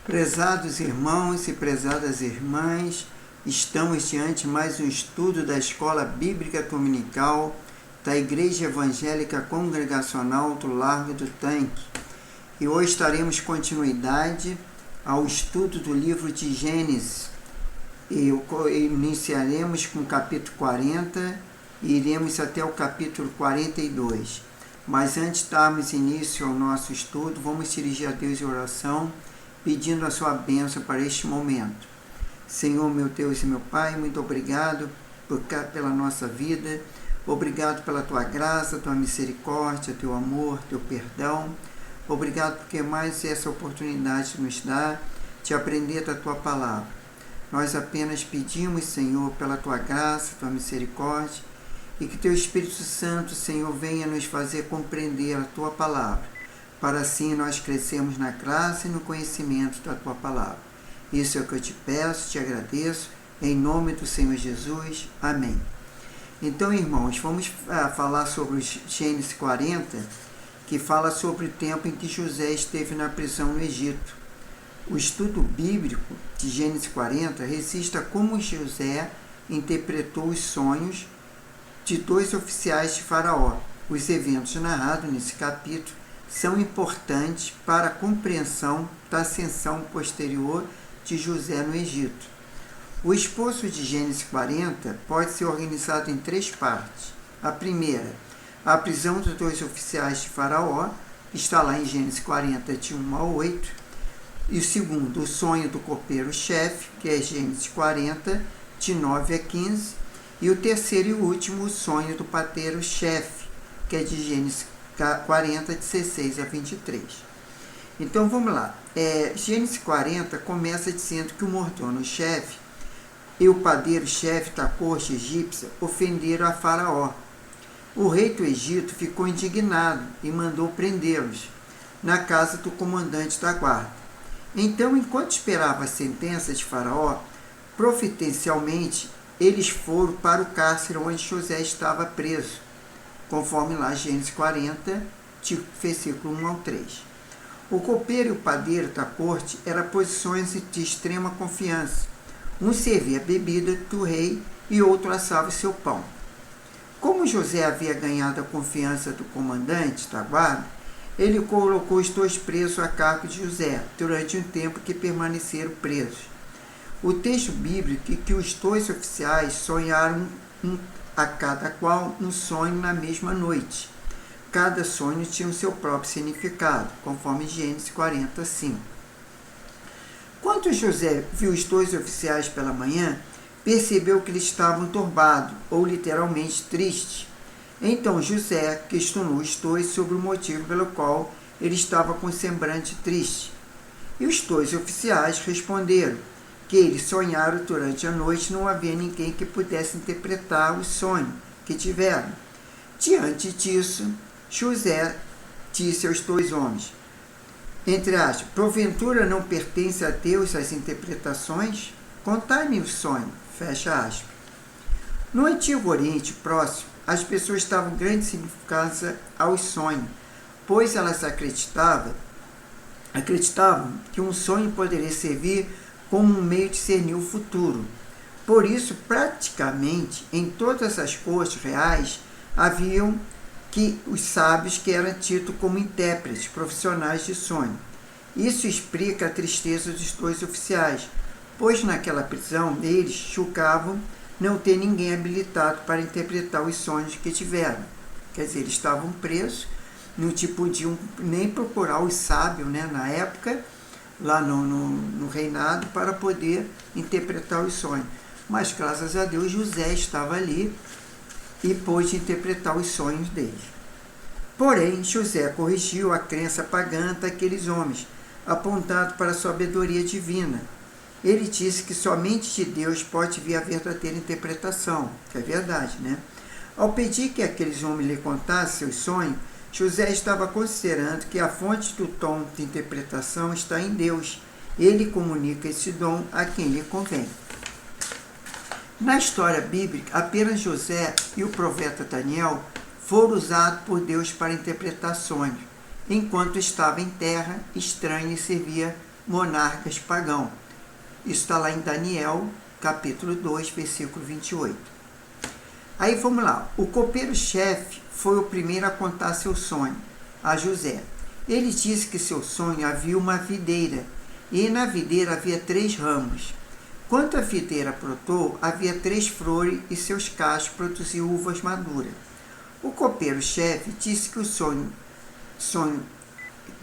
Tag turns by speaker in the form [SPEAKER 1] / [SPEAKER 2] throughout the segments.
[SPEAKER 1] Prezados irmãos e prezadas irmãs, estamos diante de mais um estudo da Escola Bíblica Dominical da Igreja Evangélica Congregacional do Largo do Tanque. E hoje daremos continuidade ao estudo do livro de Gênesis. Iniciaremos com o capítulo 40 e iremos até o capítulo 42. Mas antes de darmos início ao nosso estudo, vamos dirigir a Deus em oração, pedindo a sua bênção para este momento. Senhor, meu Deus e meu Pai, muito obrigado pela nossa vida, obrigado pela tua graça, tua misericórdia, teu amor, teu perdão. Obrigado porque mais essa oportunidade nos dá de aprender da tua palavra. Nós apenas pedimos, Senhor, pela tua graça, tua misericórdia, e que teu Espírito Santo, Senhor, venha nos fazer compreender a tua palavra, para assim nós crescermos na graça e no conhecimento da tua palavra. Isso é o que eu te peço, te agradeço, em nome do Senhor Jesus. Amém. Então, irmãos, vamos falar sobre o Gênesis 40, que fala sobre o tempo em que José esteve na prisão no Egito. O estudo bíblico de Gênesis 40 resiste a como José interpretou os sonhos de dois oficiais de Faraó. Os eventos narrados nesse capítulo são importantes para a compreensão da ascensão posterior de José no Egito. O esboço de Gênesis 40 pode ser organizado em três partes. A primeira, a prisão dos dois oficiais de Faraó, que está lá em Gênesis 40, de 1 a 8. E o segundo, o sonho do copeiro-chefe, que é Gênesis 40, de 9 a 15. E o terceiro e último, o sonho do padeiro-chefe, que é de Gênesis 40, de 16 a 23. Então vamos lá. Gênesis 40 começa dizendo que o mordomo-chefe e o padeiro-chefe da corte egípcia ofenderam a Faraó. O rei do Egito ficou indignado e mandou prendê-los na casa do comandante da guarda. Então, enquanto esperava a sentença de Faraó, providencialmente eles foram para o cárcere onde José estava preso, conforme lá Gênesis 40, de versículo 1 ao 3. O copeiro e o padeiro da corte eram posições de extrema confiança. Um servia a bebida do rei e outro assava o seu pão. Como José havia ganhado a confiança do comandante da guarda, ele colocou os dois presos a cargo de José, durante um tempo que permaneceram presos. O texto bíblico é que os dois oficiais sonharam a cada qual um sonho na mesma noite. Cada sonho tinha o seu próprio significado, conforme Gênesis 45. Quando José viu os dois oficiais pela manhã, percebeu que eles estavam turbados, ou literalmente tristes. Então José questionou os dois sobre o motivo pelo qual ele estava com semblante triste. E os dois oficiais responderam que eles sonharam durante a noite e não havia ninguém que pudesse interpretar o sonho que tiveram. Diante disso, José disse aos dois homens, entre aspas, porventura não pertence a Deus as interpretações? Contai-me o sonho, fecha aspas. No Antigo Oriente Próximo, as pessoas davam grande significância aos sonhos, pois elas acreditavam que um sonho poderia servir como um meio de discernir o futuro. Por isso, praticamente, em todas as cortes reais, haviam os sábios que eram tidos como intérpretes profissionais de sonho. Isso explica a tristeza dos dois oficiais, pois naquela prisão eles julgavam não ter ninguém habilitado para interpretar os sonhos que tiveram. Quer dizer, eles estavam presos, não podiam nem procurar os sábios, na época, lá no reinado, para poder interpretar os sonhos. Mas, graças a Deus, José estava ali e pôde interpretar os sonhos deles. Porém, José corrigiu a crença pagã daqueles homens, apontado para a sabedoria divina. Ele disse que somente de Deus pode vir a verdadeira interpretação, que é verdade, Ao pedir que aqueles homens lhe contassem seus sonhos, José estava considerando que a fonte do dom de interpretação está em Deus. Ele comunica esse dom a quem lhe convém. Na história bíblica, apenas José e o profeta Daniel foram usados por Deus para interpretar sonhos, enquanto estava em terra estranha e servia monarcas pagãos. Isso está lá em Daniel, capítulo 2, versículo 28. Aí vamos lá. O copeiro-chefe foi o primeiro a contar seu sonho a José. Ele disse que seu sonho havia uma videira, e na videira havia 3 ramos. Quando a videira brotou, havia 3 flores e seus cachos produziam uvas maduras. O copeiro-chefe disse que no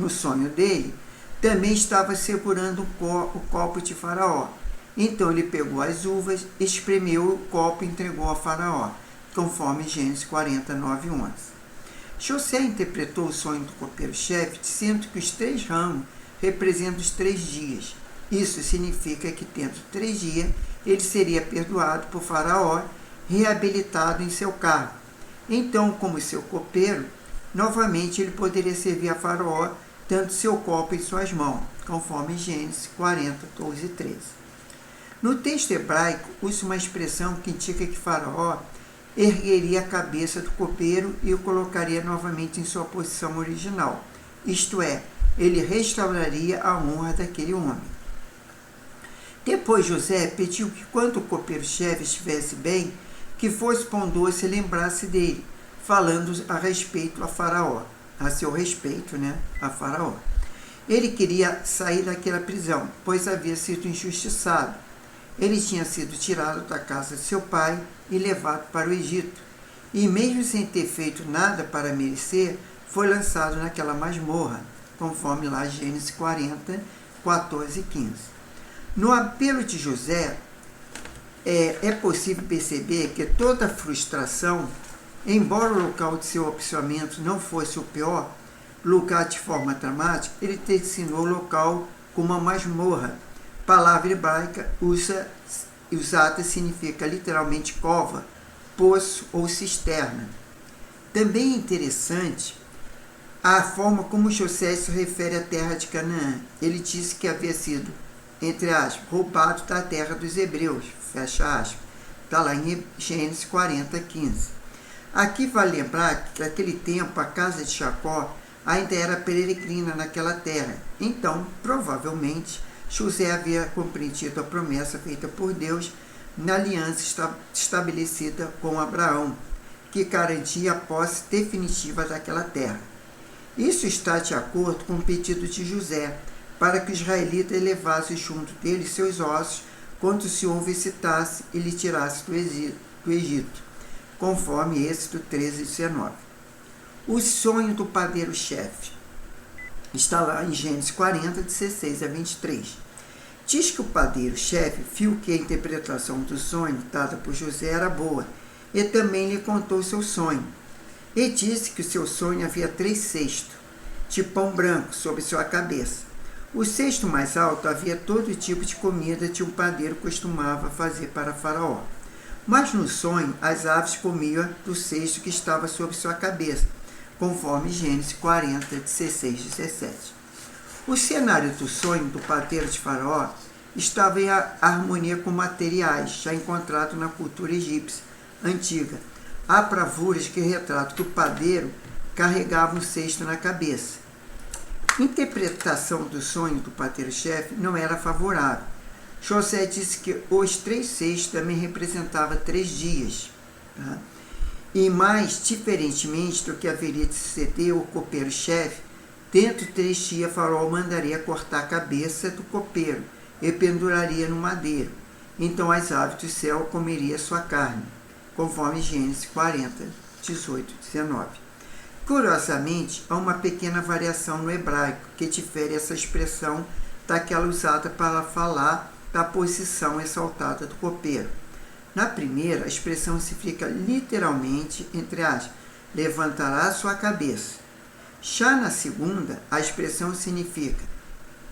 [SPEAKER 1] sonho dele, também estava segurando o copo de Faraó. Então ele pegou as uvas, espremeu o copo e entregou a Faraó, conforme Gênesis 49, 11. José interpretou o sonho do copeiro-chefe dizendo que os 3 ramos representam os 3 dias. Isso significa que, tendo 3 dias, ele seria perdoado por Faraó, reabilitado em seu cargo. Então, como seu copeiro, novamente ele poderia servir a Faraó, dando seu copo em suas mãos, conforme Gênesis 40, 12 e 13. No texto hebraico, usa uma expressão que indica que Faraó ergueria a cabeça do copeiro e o colocaria novamente em sua posição original, isto é, ele restauraria a honra daquele homem. Depois José pediu que, quando o copeiro-chefe estivesse bem, que fosse bondoso e lembrasse dele, falando a respeito a Faraó, a seu respeito, a Faraó. Ele queria sair daquela prisão, pois havia sido injustiçado. Ele tinha sido tirado da casa de seu pai e levado para o Egito, e mesmo sem ter feito nada para merecer, foi lançado naquela masmorra, conforme lá Gênesis 40, 14 e 15. No apelo de José, é possível perceber que toda a frustração, embora o local de seu opcionamento não fosse o pior lugar de forma dramática, ele designou o local como uma masmorra. Palavra hebraica usada significa literalmente cova, poço ou cisterna. Também é interessante a forma como José se refere à terra de Canaã. Ele disse que havia sido, entre aspas, roubado da terra dos hebreus, fecha aspas. Está lá em Gênesis 40, 15. Aqui vale lembrar que naquele tempo a casa de Jacó ainda era peregrina naquela terra. Então, provavelmente, José havia compreendido a promessa feita por Deus na aliança estabelecida com Abraão, que garantia a posse definitiva daquela terra. Isso está de acordo com o pedido de José, para que os israelitas levassem junto dele seus ossos quando o Senhor visitasse e lhe tirasse do Egito, conforme Êxodo 13, 19. O sonho do padeiro-chefe está lá em Gênesis 40, 16 a 23. Diz que o padeiro-chefe viu que a interpretação do sonho dada por José era boa e também lhe contou seu sonho. E disse que o seu sonho havia 3 cestos de pão branco sobre sua cabeça. O cesto mais alto havia todo tipo de comida que um padeiro costumava fazer para Faraó. Mas no sonho, as aves comiam do cesto que estava sobre sua cabeça, conforme Gênesis 40, 16, 17. O cenário do sonho do padeiro de Faraó estava em harmonia com materiais já encontrados na cultura egípcia antiga. Há bravuras que retratam que o padeiro carregava um cesto na cabeça. A interpretação do sonho do padeiro-chefe não era favorável. José disse que os 3 cestos também representavam 3 dias. Tá? E mais, diferentemente do que haveria de suceder o copeiro-chefe, dentro de 3 dias Faraó mandaria cortar a cabeça do copeiro e penduraria no madeiro. Então as aves do céu comeriam sua carne, conforme Gênesis 40, 18, 19. Curiosamente, há uma pequena variação no hebraico que difere essa expressão daquela usada para falar da posição exaltada do copeiro. Na primeira, a expressão significa literalmente, entre aspas, levantará sua cabeça. Já na segunda, a expressão significa,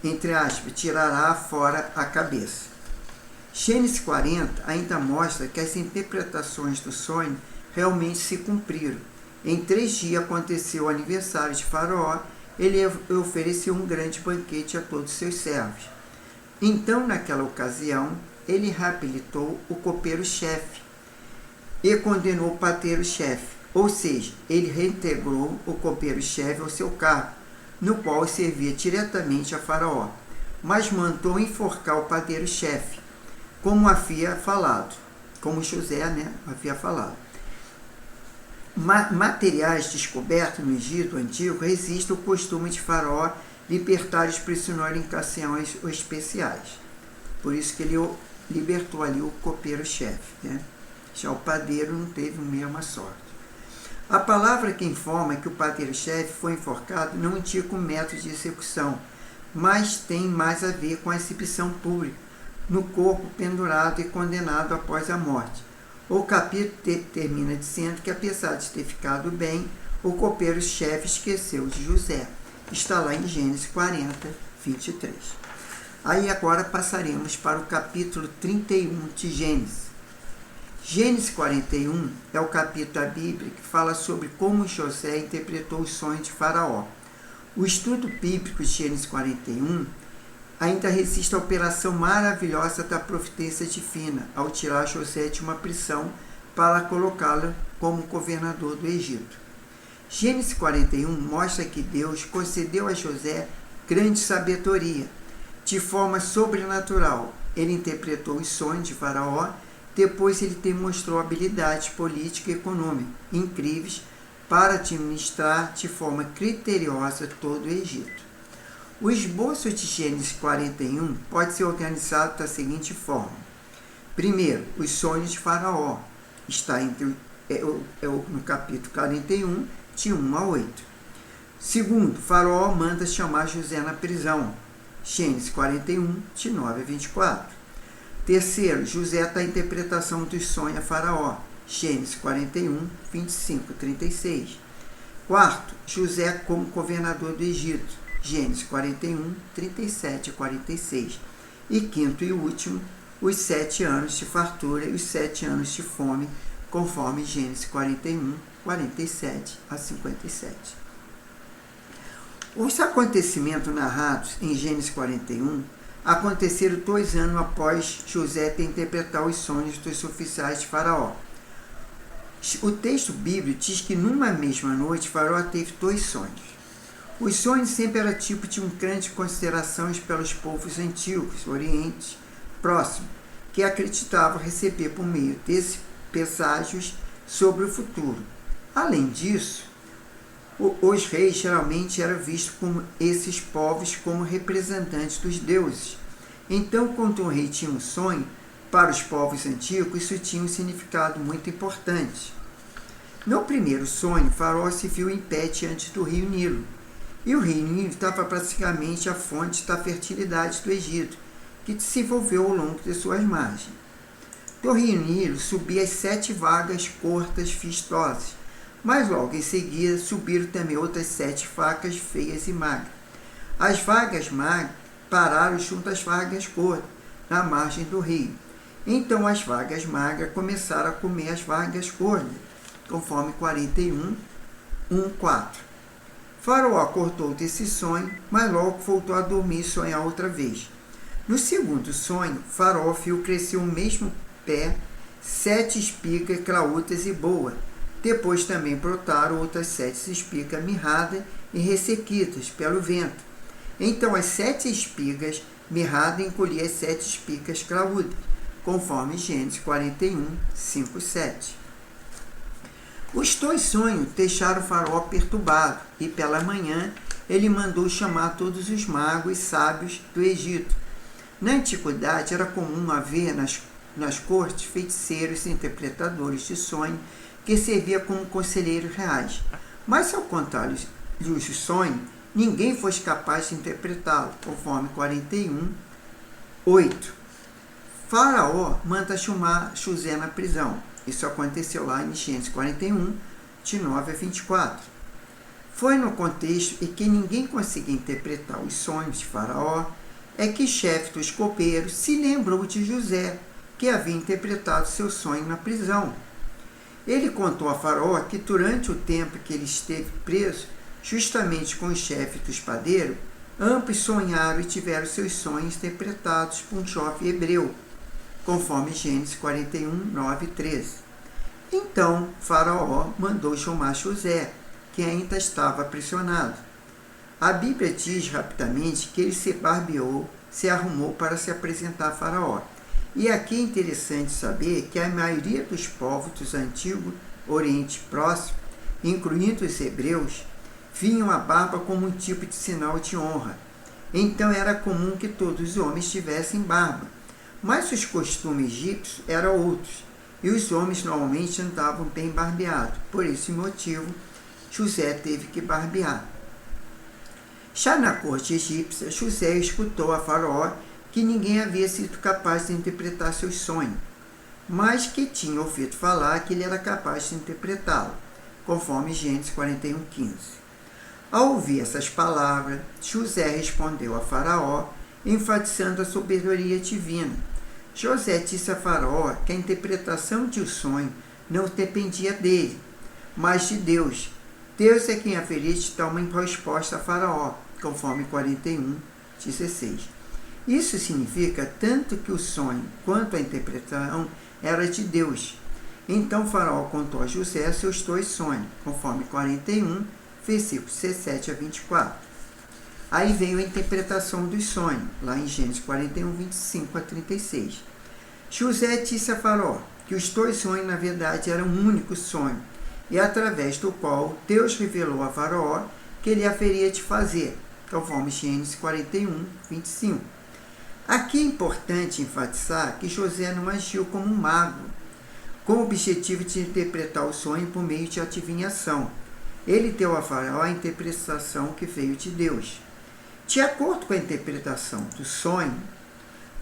[SPEAKER 1] entre aspas, tirará fora a cabeça. Gênesis 40 ainda mostra que as interpretações do sonho realmente se cumpriram. Em 3 dias aconteceu o aniversário de Faraó, ele ofereceu um grande banquete a todos seus servos. Então, naquela ocasião, ele reabilitou o copeiro-chefe e condenou o padeiro-chefe, ou seja, ele reintegrou o copeiro-chefe ao seu cargo, no qual servia diretamente a Faraó. mas mandou enforcar o padeiro-chefe, como havia falado, como José, havia falado. Materiais descobertos no Egito Antigo resistem ao costume de Faraó libertar os prisioneiros em ocasiões especiais. Por isso que ele libertou ali o copeiro-chefe. Já o padeiro não teve a mesma sorte. A palavra que informa que o padeiro-chefe foi enforcado não indica o método de execução, mas tem mais a ver com a exibição pública, no corpo pendurado e condenado após a morte. O capítulo termina dizendo que, apesar de ter ficado bem, o copeiro-chefe esqueceu de José. Está lá em Gênesis 40, 23. Aí agora passaremos para o capítulo 31 de Gênesis. Gênesis 41 é o capítulo da Bíblia que fala sobre como José interpretou os sonhos de Faraó. O estudo bíblico de Gênesis 41 ainda resiste à operação maravilhosa da providência divina ao tirar José de uma prisão para colocá-lo como governador do Egito. Gênesis 41 mostra que Deus concedeu a José grande sabedoria. De forma sobrenatural, ele interpretou os sonhos de Faraó. Depois ele demonstrou habilidades política e econômica incríveis para administrar de forma criteriosa todo o Egito. O esboço de Gênesis 41 pode ser organizado da seguinte forma. Primeiro, os sonhos de Faraó. Está no capítulo 41, de 1 a 8. Segundo, Faraó manda chamar José na prisão. Gênesis 41, de 9 a 24. Terceiro, José dá a interpretação dos sonhos a Faraó. Gênesis 41, 25 a 36. Quarto, José como governador do Egito. Gênesis 41, 37 a 46. E quinto e último, os 7 anos de fartura e os 7 anos de fome, conforme Gênesis 41, 47 a 57. Os acontecimentos narrados em Gênesis 41 aconteceram 2 anos após José ter interpretado os sonhos dos oficiais de Faraó. O texto bíblico diz que numa mesma noite Faraó teve 2 sonhos. Os sonhos sempre eram tipo de um grande considerações pelos povos antigos, Oriente Próximo, que acreditavam receber por meio desses presságios sobre o futuro. Além disso, os reis geralmente eram vistos como esses povos como representantes dos deuses. Então, quando um rei tinha um sonho, para os povos antigos, isso tinha um significado muito importante. No primeiro sonho, Faraó se viu em pé diante do rio Nilo. E o rio Nilo estava praticamente a fonte da fertilidade do Egito, que se desenvolveu ao longo de suas margens. Do rio Nilo subiam as 7 vagas curtas vistosas, mas logo em seguida subiram também outras 7 vacas feias e magras. As vagas magras pararam junto às vagas gordas, na margem do rio. Então as vagas magras começaram a comer as vagas gordas, conforme 41, 1, 4. Faraó acordou desse sonho, mas logo voltou a dormir e sonhar outra vez. No segundo sonho, Faraó viu crescer o mesmo pé 7 espigas graúdas e boas. Depois também brotaram outras 7 espigas mirradas e ressequidas pelo vento. Então as 7 espigas mirradas encolhiam as 7 espigas graúdas, conforme Gênesis 41, 5, 7. Os 2 sonhos deixaram Faraó perturbado, e pela manhã ele mandou chamar todos os magos e sábios do Egito. Na antiguidade era comum haver nas cortes feiticeiros e interpretadores de sonho que servia como conselheiros reais. Mas ao contar-lhes os sonhos, ninguém fosse capaz de interpretá-lo, conforme 41, 8. Faraó manda chamar José na prisão. Isso aconteceu lá em Gênesis 41, de 9 a 24. Foi no contexto em que ninguém conseguia interpretar os sonhos de Faraó, é que o chefe dos copeiros se lembrou de José, que havia interpretado seu sonho na prisão. Ele contou a Faraó que durante o tempo que ele esteve preso, justamente com o chefe dos padeiros, ambos sonharam e tiveram seus sonhos interpretados por um jovem hebreu, conforme Gênesis 41, 9 e 13. Então, Faraó mandou chamar José, que ainda estava aprisionado. A Bíblia diz rapidamente que ele se barbeou, se arrumou para se apresentar a Faraó. E aqui é interessante saber que a maioria dos povos do antigo Oriente Próximo, incluindo os hebreus, viam a barba como um tipo de sinal de honra. Então era comum que todos os homens tivessem barba. Mas os costumes egípcios eram outros, e os homens normalmente andavam bem barbeados. Por esse motivo, José teve que barbear. Já na corte egípcia, José escutou a Faraó que ninguém havia sido capaz de interpretar seus sonhos, mas que tinha ouvido falar que ele era capaz de interpretá-lo, conforme Gênesis 41:15. Ao ouvir essas palavras, José respondeu a Faraó, enfatizando a sabedoria divina. José disse a Faraó que a interpretação de um sonho não dependia dele, mas de Deus. Deus é quem haveria de dar uma resposta a Faraó, conforme 41:16. Isso significa tanto que o sonho quanto a interpretação era de Deus. Então Faraó contou a José seus 2 sonhos, conforme 41, versículos 17 a 24. Aí veio a interpretação dos sonhos, lá em Gênesis 41, 25 a 36. José disse a Faraó que os 2 sonhos, na verdade, eram um único sonho, e através do qual Deus revelou a Faraó que ele haveria de fazer, conforme Gênesis 41, 25. Aqui é importante enfatizar que José não agiu como um mago, com o objetivo de interpretar o sonho por meio de adivinhação. Ele deu a Faraó a interpretação que veio de Deus. De acordo com a interpretação do sonho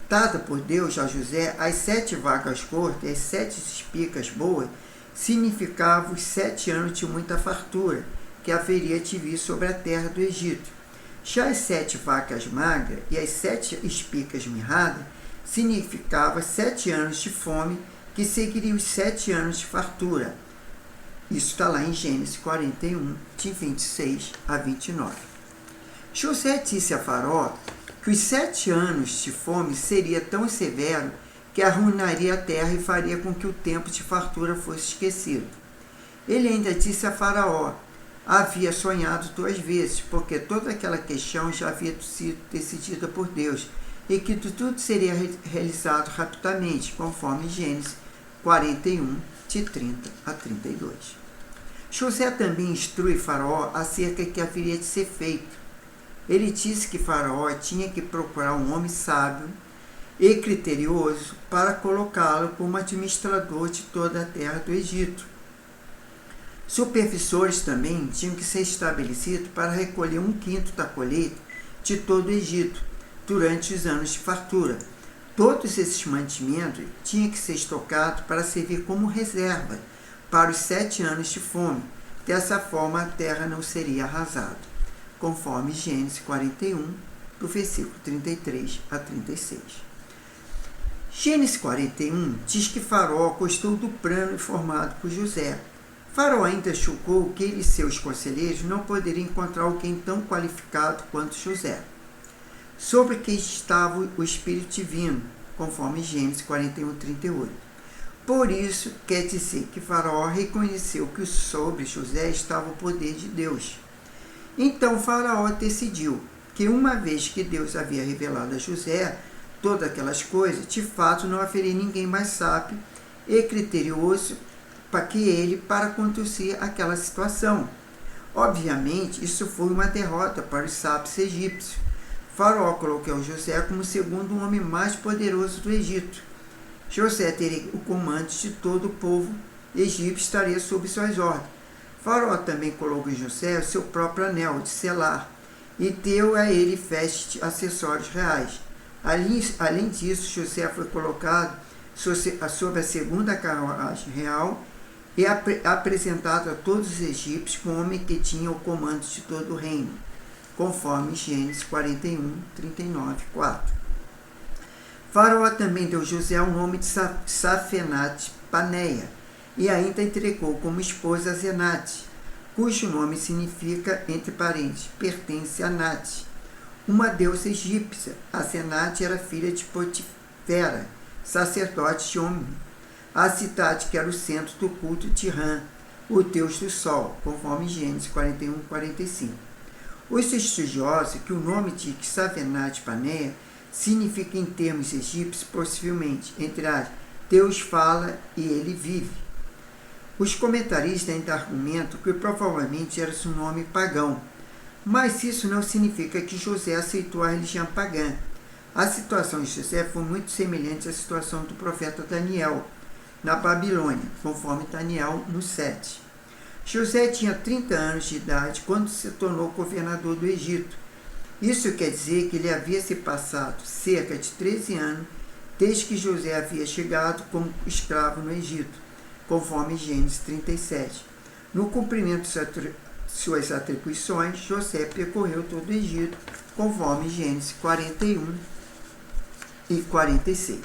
[SPEAKER 1] dada por Deus a José, as 7 vacas gordas e as 7 espigas boas significavam os 7 anos de muita fartura que haveria de vir sobre a terra do Egito. Já as 7 vacas magras e as 7 espigas mirradas significavam 7 anos de fome que seguiriam os 7 anos de fartura. Isso está lá em Gênesis 41, de 26 a 29. José disse a Faraó que os 7 anos de fome seria tão severo que arruinaria a terra e faria com que o tempo de fartura fosse esquecido. Ele ainda disse a Faraó havia sonhado 2 vezes, porque toda aquela questão já havia sido decidida por Deus, e que tudo seria realizado rapidamente, conforme Gênesis 41, de 30 a 32. José também instrui Faraó acerca do que haveria de ser feito. Ele disse que Faraó tinha que procurar um homem sábio e criterioso para colocá-lo como administrador de toda a terra do Egito. Supervisores também tinham que ser estabelecidos para recolher 1/5 da colheita de todo o Egito durante os anos de fartura. Todos esses mantimentos tinham que ser estocados para servir como reserva para os 7 anos de fome. Dessa forma, a terra não seria arrasada, conforme Gênesis 41, do versículo 33 a 36. Gênesis 41 diz que Faraó gostou do plano formado por José. Faraó ainda julgou que ele e seus conselheiros não poderiam encontrar alguém tão qualificado quanto José, sobre quem estava o Espírito Divino, conforme Gênesis 41, 38. Por isso, quer dizer que Faraó reconheceu que sobre José estava o poder de Deus. Então Faraó decidiu que, uma vez que Deus havia revelado a José todas aquelas coisas, de fato não haveria ninguém mais sábio e criterioso que ele para conduzir aquela situação. Obviamente, isso foi uma derrota para os sábios egípcios. Faraó colocou José como o segundo homem mais poderoso do Egito. José teria o comando de todo o povo egípcio, estaria sob suas ordens. Faraó também colocou em José o seu próprio anel de selar e deu a ele vestes de acessórios reais. Além disso, José foi colocado sob a segunda carruagem real e apresentado a todos os egípcios como homem que tinha o comando de todo o reino, conforme Gênesis 41, 39, 4. Faraó também deu José o nome de Safenate Paneia e ainda entregou como esposa a Zenate, cujo nome significa, entre parênteses, pertence a Nate, uma deusa egípcia. A Zenate era filha de Potifera, sacerdote de Om, a cidade que era o centro do culto de Ram, o deus do sol, conforme Gênesis 41, 45. Os estudiosos que o nome de Safenate Paneia significa em termos egípcios, possivelmente, entre aspas, Deus fala e ele vive. Os comentaristas ainda argumentam que provavelmente era seu nome pagão, mas isso não significa que José aceitou a religião pagã. A situação de José foi muito semelhante à situação do profeta Daniel, na Babilônia, conforme Daniel no 7. José tinha 30 anos de idade quando se tornou governador do Egito. Isso quer dizer que ele havia se passado cerca de 13 anos desde que José havia chegado como escravo no Egito, conforme Gênesis 37. No cumprimento de suas atribuições, José percorreu todo o Egito, conforme Gênesis 41 e 46.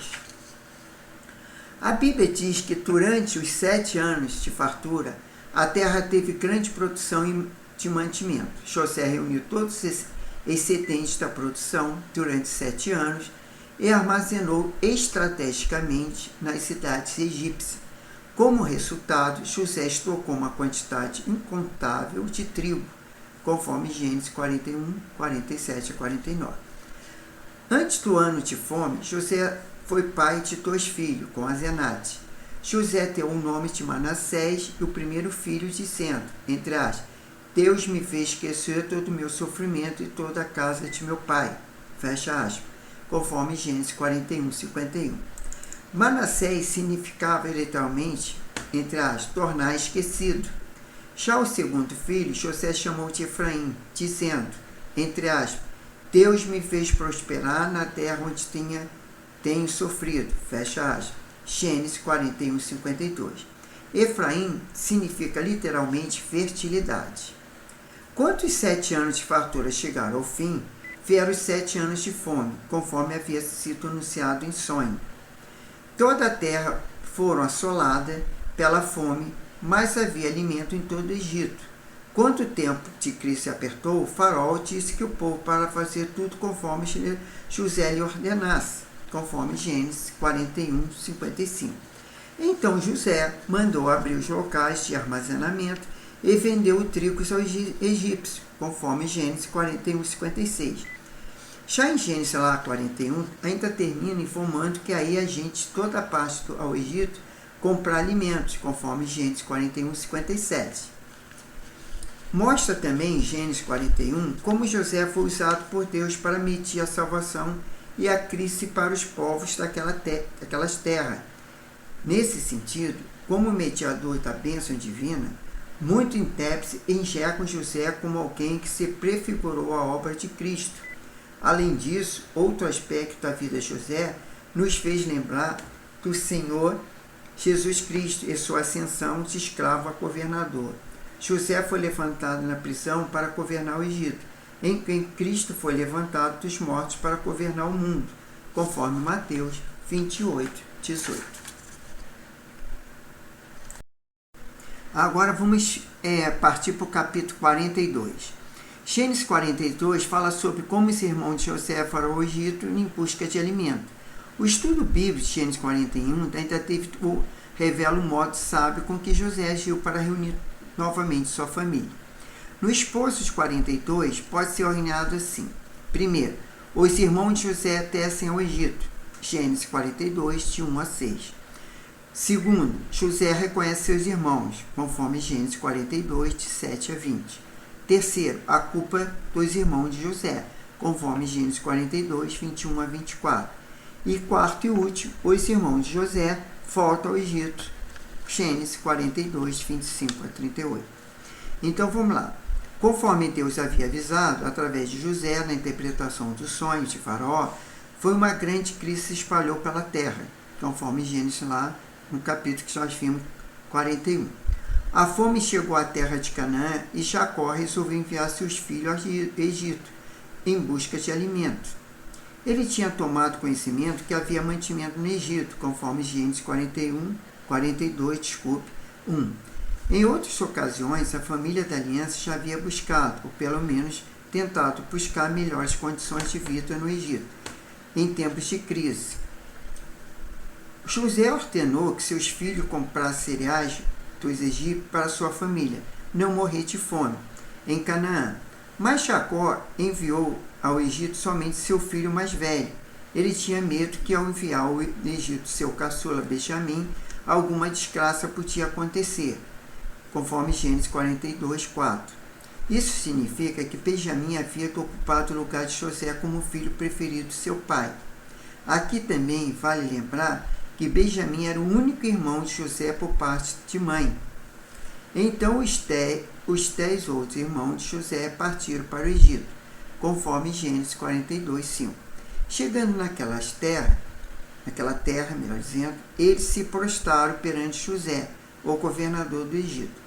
[SPEAKER 1] A Bíblia diz que durante os 7 anos de fartura, a terra teve grande produção de mantimento. José reuniu todos os excedentes da produção durante 7 anos e armazenou estrategicamente nas cidades egípcias. Como resultado, José estocou uma quantidade incontável de trigo, conforme Gênesis 41, 47 a 49. Antes do ano de fome, José foi pai de 2 filhos, com Asenate. José deu o nome de Manassés e o primeiro filho, dizendo, entre aspas, Deus me fez esquecer todo o meu sofrimento e toda a casa de meu pai, fecha aspas, conforme Gênesis 41, 51. Manassés significava literalmente, entre aspas, tornar esquecido. Já o segundo filho, José chamou de Efraim, dizendo, entre aspas, Deus me fez prosperar na terra onde tenho sofrido, fecha aspas, Gênesis 41, 52. Efraim significa literalmente fertilidade. Quando os 7 anos de fartura chegaram ao fim, vieram os 7 anos de fome, conforme havia sido anunciado em sonho. Toda a terra foram assolada pela fome, mas havia alimento em todo o Egito. Quando o tempo de crise se apertou, o faraó disse que o povo para fazer tudo conforme José lhe ordenasse, conforme Gênesis 41, 55. Então José mandou abrir os locais de armazenamento e vendeu o trigo aos egípcios, conforme Gênesis 41, 56. Já em Gênesis 41, ainda termina informando que aí a gente, toda a parte ao Egito, comprar alimentos, conforme Gênesis 41, 57. Mostra também em Gênesis 41 como José foi usado por Deus para medir a salvação e a crise para os povos daquelas terras. Nesse sentido, como mediador da bênção divina, muitos intérpretes enxergam José como alguém que se prefigurou a obra de Cristo. Além disso, outro aspecto da vida de José nos fez lembrar do Senhor Jesus Cristo e sua ascensão de escravo a governador. José foi levantado na prisão para governar o Egito, em que Cristo foi levantado dos mortos para governar o mundo, conforme Mateus 28, 18. Agora vamos partir para o capítulo 42. Gênesis 42 fala sobre como os irmãos de José foram ao Egito em busca de alimento. O estudo bíblico de Gênesis 41 ainda revela o modo sábio com que José agiu para reunir novamente sua família. No esforço de 42 pode ser ordenado assim. Primeiro, os irmãos de José descem ao Egito. Gênesis 42, de 1 a 6. Segundo, José reconhece seus irmãos, conforme Gênesis 42, de 7 a 20. Terceiro, a culpa dos irmãos de José, conforme Gênesis 42, 21 a 24. E quarto e último, os irmãos de José voltam ao Egito. Gênesis 42, 25 a 38. Então vamos lá. Conforme Deus havia avisado, através de José, na interpretação dos sonhos de Faraó, foi uma grande crise que se espalhou pela terra, conforme Gênesis lá no capítulo que nós vimos 41. A fome chegou à terra de Canaã e Jacó resolveu enviar seus filhos ao Egito em busca de alimento. Ele tinha tomado conhecimento que havia mantimento no Egito, conforme Gênesis 42, 1. Em outras ocasiões, a família da aliança já havia buscado, ou pelo menos tentado buscar melhores condições de vida no Egito, em tempos de crise. José ordenou que seus filhos comprassem cereais dos egípcios para sua família, não morrer de fome, em Canaã. Mas Jacó enviou ao Egito somente seu filho mais velho, ele tinha medo que ao enviar ao Egito seu caçula Benjamim, alguma desgraça podia acontecer, conforme Gênesis 42, 4. Isso significa que Benjamim havia ocupado o lugar de José como o filho preferido de seu pai. Aqui também vale lembrar que Benjamim era o único irmão de José por parte de mãe. Então os 10 outros irmãos de José partiram para o Egito, conforme Gênesis 42, 5. Chegando naquela terra, melhor dizendo, eles se prostraram perante José, o governador do Egito.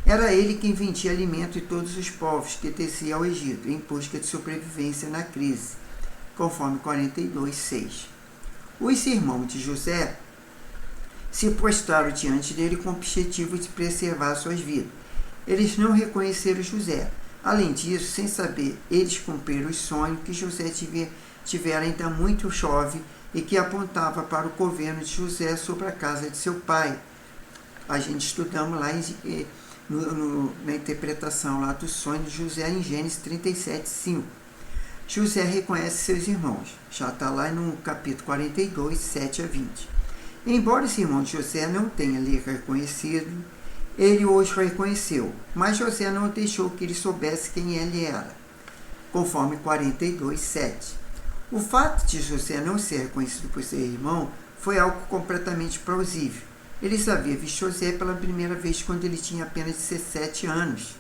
[SPEAKER 1] Era ele quem vendia alimento a todos os povos que desciam ao Egito, em busca de sobrevivência na crise, conforme 42, 6. Os irmãos de José se prostraram diante dele com o objetivo de preservar suas vidas. Eles não reconheceram José. Além disso, sem saber, eles cumpriram o sonho que José tivera ainda muito jovem e que apontava para o governo de José sobre a casa de seu pai. A gente estudamos lá na interpretação lá do sonho de José em Gênesis 37, 5. José reconhece seus irmãos. Já está lá no capítulo 42, 7 a 20. Embora esse irmão de José não tenha lhe reconhecido, ele os reconheceu, mas José não deixou que ele soubesse quem ele era, conforme 42, 7. O fato de José não ser reconhecido por seu irmão foi algo completamente plausível. Eles haviam visto José pela primeira vez quando ele tinha apenas 17 anos.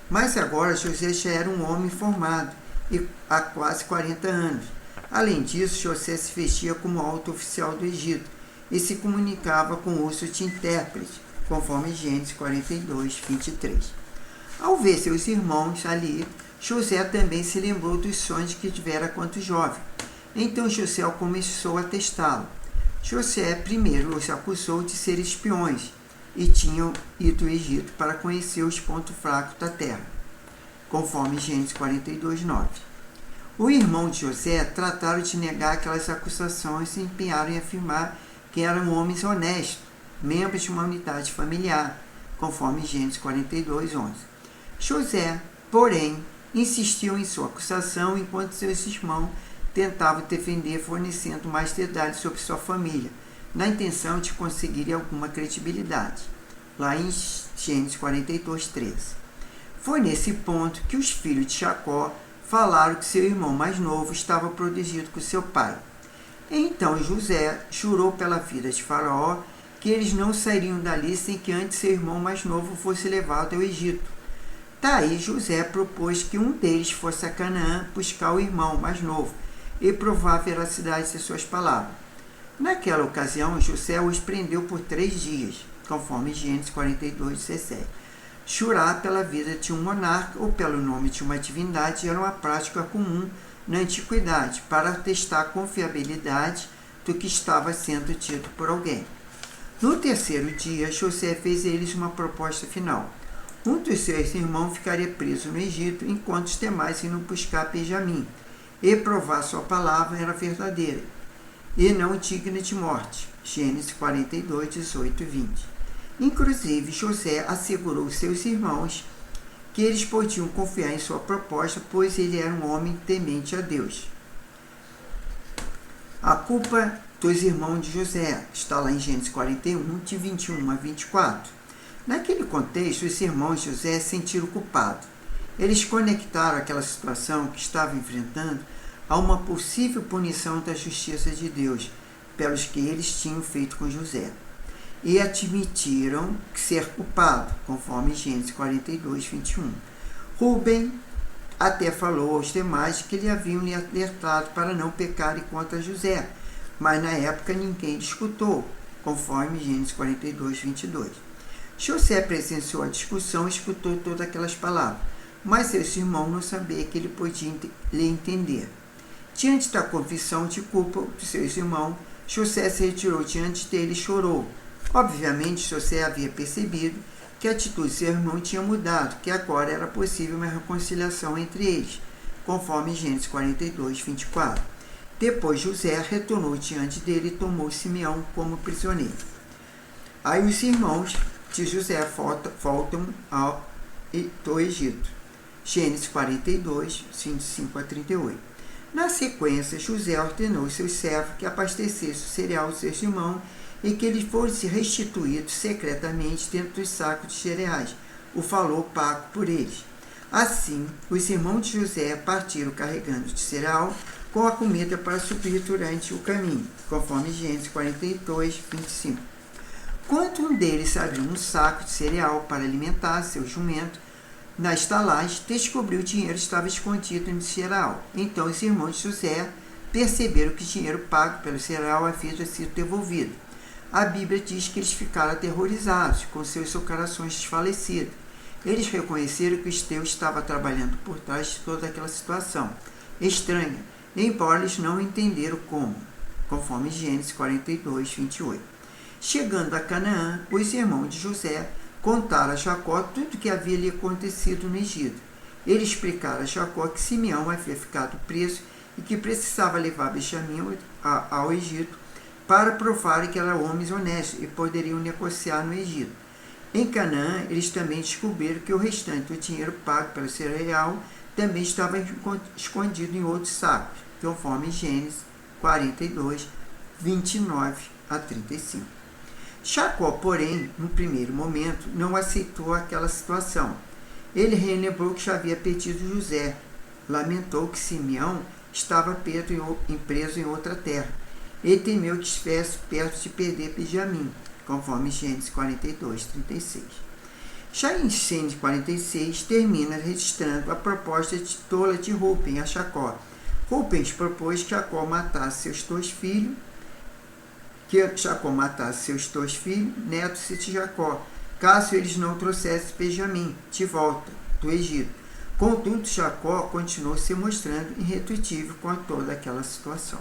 [SPEAKER 1] Mas agora José já era um homem formado e há quase 40 anos. Além disso, José se vestia como alto oficial do Egito e se comunicava com o uso de intérprete, conforme Gênesis 42, 23. Ao ver seus irmãos ali, José também se lembrou dos sonhos que tivera quando jovem. Então José começou a testá-lo. José primeiro os acusou de ser espiões e tinham ido ao Egito para conhecer os pontos fracos da terra, conforme Gênesis 42, 9. O irmão de José trataram de negar aquelas acusações e empenharam em afirmar que eram homens honestos, membros de uma unidade familiar, conforme Gênesis 42, 11. José, porém, insistiu em sua acusação enquanto seus irmãos tentavam defender fornecendo mais detalhes sobre sua família, na intenção de conseguir alguma credibilidade, lá em Gênesis 42, 13. Foi nesse ponto que os filhos de Jacó falaram que seu irmão mais novo estava protegido com seu pai. Então José jurou pela vida de Faraó que eles não sairiam dali sem que antes seu irmão mais novo fosse levado ao Egito. Daí José propôs que um deles fosse a Canaã buscar o irmão mais novo e provar a veracidade de suas palavras. Naquela ocasião, José os prendeu por 3 dias, conforme Gênesis 42, 17. Jurar pela vida de um monarca ou pelo nome de uma divindade era uma prática comum na antiguidade para testar a confiabilidade do que estava sendo dito por alguém. No 3º dia, José fez a eles uma proposta final. Um dos seus irmãos ficaria preso no Egito, enquanto os demais iam buscar Benjamim e provar sua palavra era verdadeira e não digna de morte. Gênesis 42, 18 e 20. Inclusive, José assegurou seus irmãos que eles podiam confiar em sua proposta, pois ele era um homem temente a Deus. A culpa dos irmãos de José está lá em Gênesis 41, de 21 a 24. Naquele contexto, os irmãos de José se sentiram culpados. Eles conectaram aquela situação que estavam enfrentando a uma possível punição da justiça de Deus, pelos que eles tinham feito com José. E admitiram ser culpado, conforme Gênesis 42, 21. Rúben até falou aos demais que lhe haviam lhe alertado para não pecarem contra José, mas na época ninguém escutou, conforme Gênesis 42, 22. José presenciou a discussão e escutou todas aquelas palavras, mas seus irmãos não sabiam que ele podia lhe entender. Diante da confissão de culpa de seus irmãos, José se retirou diante dele e chorou. Obviamente, José havia percebido que a atitude de seu irmão tinha mudado, que agora era possível uma reconciliação entre eles, conforme Gênesis 42, 24. Depois José retornou diante dele e tomou Simeão como prisioneiro. Aí os irmãos de José voltam do Egito. Gênesis 42, 25 a 38. Na sequência, José ordenou aos seus servos que abastecessem o cereal aos seus irmãos e que eles fossem restituídos secretamente dentro dos sacos de cereais. O falou pago por eles. Assim, os irmãos de José partiram carregando de cereal com a comida para suprir durante o caminho, conforme Gênesis 42, 25. Quando um deles abriu um saco de cereal para alimentar seu jumento, na estalagem, descobriu que o dinheiro estava escondido no cereal. Então os irmãos de José perceberam que o dinheiro pago pelo cereal havia sido devolvido. A Bíblia diz que eles ficaram aterrorizados, com seus corações desfalecidos. Eles reconheceram que o Deus estava trabalhando por trás de toda aquela situação estranha, embora eles não entenderam como, conforme Gênesis 42, 28. Chegando a Canaã, os irmãos de José contaram a Jacó tudo o que havia lhe acontecido no Egito. Eles explicaram a Jacó que Simeão havia ficado preso e que precisava levar Benjamim ao Egito para provar que eram homens honestos e poderiam negociar no Egito. Em Canaã, eles também descobriram que o restante do dinheiro pago pelo cereal também estava escondido em outros sacos, conforme Gênesis 42, 29 a 35. Jacó, porém, no primeiro momento, não aceitou aquela situação. Ele relembrou que já havia perdido José. Lamentou que Simeão estava preso em outra terra. Ele temeu que estivesse perto de perder Benjamim, conforme Gênesis 42, 36. Já em Gênesis 46, termina registrando a proposta de tola de Rúben a Jacó. Rúben propôs que Jacó matasse seus dois filhos, netos de Jacó, caso eles não trouxessem Benjamim de volta do Egito. Contudo, Jacó continuou se mostrando irredutível com toda aquela situação.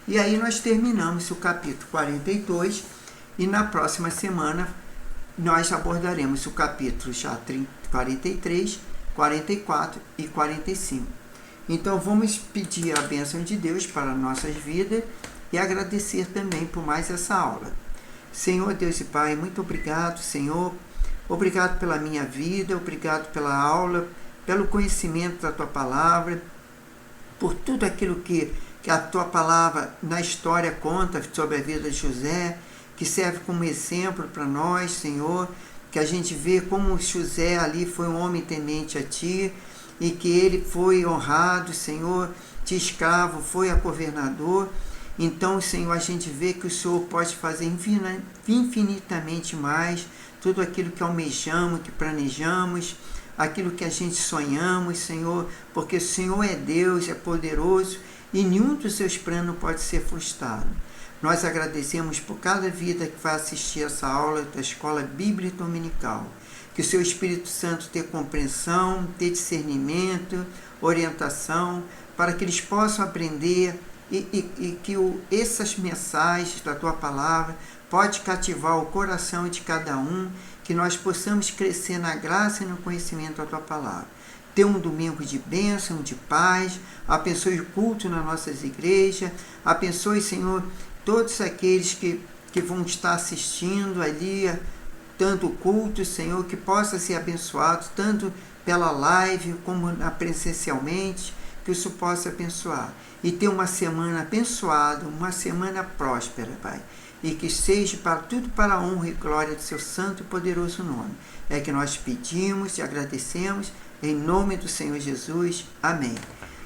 [SPEAKER 1] E aí nós terminamos o capítulo 42 e na próxima semana nós abordaremos o capítulo já 43, 44 e 45. Então vamos pedir a bênção de Deus para nossas vidas e agradecer também por mais essa aula. Senhor Deus e Pai, muito obrigado, Senhor. Obrigado pela minha vida, obrigado pela aula, pelo conhecimento da Tua Palavra, por tudo aquilo que a Tua Palavra na história conta sobre a vida de José, que serve como exemplo para nós, Senhor, que a gente vê como José ali foi um homem temente a Ti, e que ele foi honrado, Senhor, de escravo, foi a governador. Então, Senhor, a gente vê que o Senhor pode fazer infinitamente mais tudo aquilo que almejamos, que planejamos, aquilo que a gente sonhamos, Senhor, porque o Senhor é Deus, é poderoso e nenhum dos seus planos pode ser frustrado. Nós agradecemos por cada vida que vai assistir essa aula da Escola Bíblica Dominical. Que o seu Espírito Santo tenha compreensão, tenha discernimento, orientação, para que eles possam aprender e que essas mensagens da Tua Palavra pode cativar o coração de cada um, que nós possamos crescer na graça e no conhecimento da Tua Palavra. Ter um domingo de bênção, de paz, abençoe o culto nas nossas igrejas, abençoe, Senhor, todos aqueles que vão estar assistindo ali, tanto o culto, Senhor, que possa ser abençoado, tanto pela live como presencialmente, que o Senhor possa abençoar. E ter uma semana abençoada, uma semana próspera, Pai. E que seja para tudo para a honra e glória do seu santo e poderoso nome. É que nós pedimos e agradecemos, em nome do Senhor Jesus. Amém.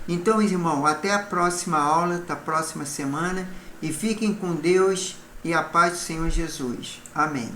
[SPEAKER 1] Então, irmão, até a próxima aula da próxima semana e fiquem com Deus e a paz do Senhor Jesus. Amém.